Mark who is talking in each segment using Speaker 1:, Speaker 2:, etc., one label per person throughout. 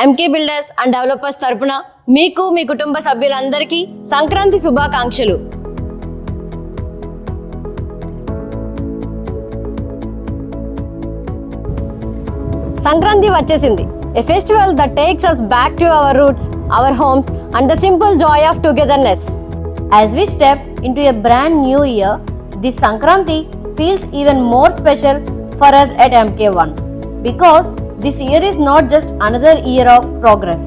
Speaker 1: MK builders and developers తరపున మీకు మీ కుటుంబ సభ్యులందరికీ సంక్రాంతి శుభాకాంక్షలు. సంక్రాంతి వచ్చేసింది. A festival that takes us back to our roots, our homes and the simple joy of togetherness. As we step into a brand new year, this Sankranti feels even more special for us at MK1 because this year is not just another year of progress.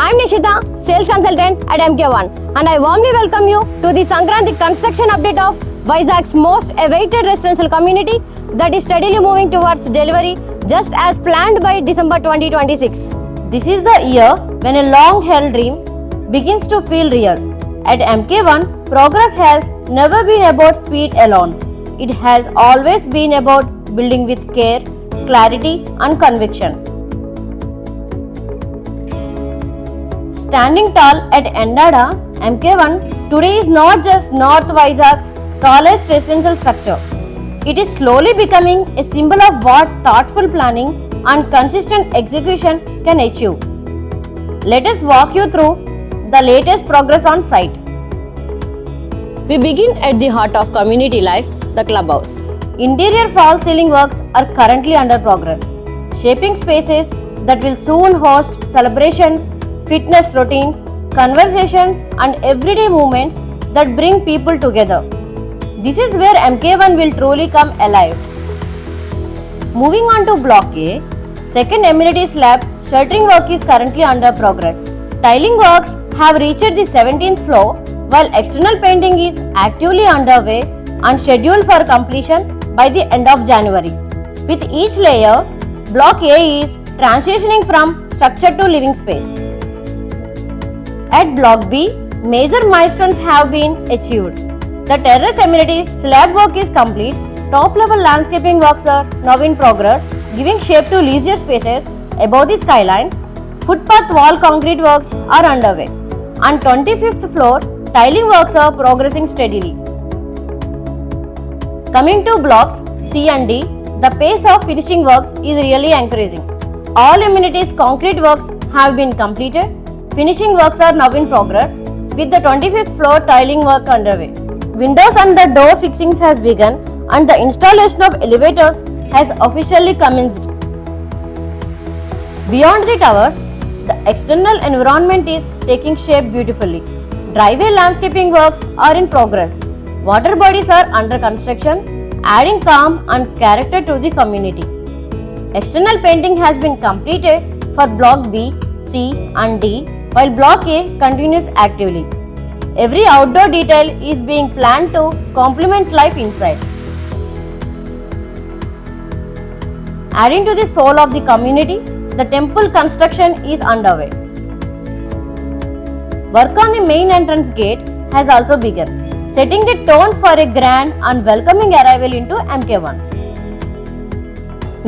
Speaker 1: I am Nishita, sales consultant at MK1 and I warmly welcome you to the Sankranti construction update of Vizag's most awaited residential community that is steadily moving towards delivery just as planned by December 2026. This is the year when a long-held dream begins to feel real. At MK1, progress has never been about speed alone. It has always been about building with care, clarity and conviction. Standing tall at Endada, MK1 today is not just North Vizag's tallest residential structure. It is slowly becoming a symbol of what thoughtful planning and consistent execution can achieve. Let us walk you through the latest progress on site. We begin at the heart of community life, the clubhouse. Interior false ceiling works are currently under progress, shaping spaces that will soon host celebrations, fitness routines, conversations and everyday moments that bring people together. This is where MK1 will truly come alive. Moving on to Block A, second amenity slab shuttering work is currently under progress. Tiling works have reached the 17th floor while external painting is actively underway and scheduled for completion by the end of January. With each layer, Block A is transitioning from structure to living space. At Block B, major milestones have been achieved. The terrace amenities slab work is complete, top level landscaping works are now in progress, giving shape to leisure spaces above the skyline. Footpath wall concrete works are underway. On 25th floor, tiling works are progressing steadily. Coming to blocks C and D, the pace of finishing works is really encouraging. All amenities concrete works have been completed. Finishing works are now in progress with the 25th floor tiling work underway. Windows and the door fixings has begun and the installation of elevators has officially commenced. Beyond the towers, the external environment is taking shape beautifully. Driveway landscaping works are in progress. Water bodies are under construction, adding calm and character to the community. External painting has been completed for Block B, C and D, while Block A continues actively. Every outdoor detail is being planned to complement life inside. Adding to the soul of the community, the temple construction is underway. Work on the main entrance gate has also begun, setting the tone for a grand and welcoming arrival into MK1.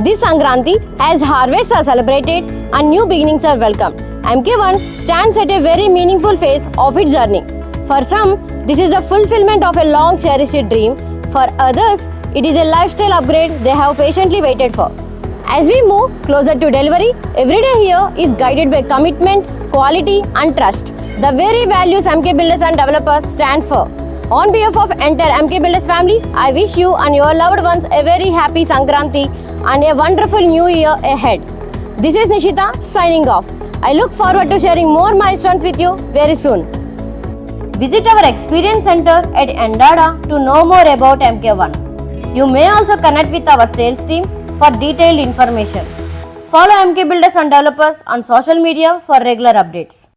Speaker 1: This Sankranti, as harvests are celebrated and new beginnings are welcomed, MK1 stands at a very meaningful phase of its journey. For some, this is the fulfillment of a long cherished dream. For others, it is a lifestyle upgrade they have patiently waited for. As we move closer to delivery, every day here is guided by commitment, quality and trust. The very values MK Builders and Developers stand for. On behalf of entire MK Builders family, I wish you and your loved ones a very happy Sankranti and a wonderful new year ahead. This is Nishita signing off. I look forward to sharing more milestones with you very soon. Visit our experience center at Endada to know more about MK1. You may also connect with our sales team for detailed information. Follow MK Builders and Developers on social media for regular updates.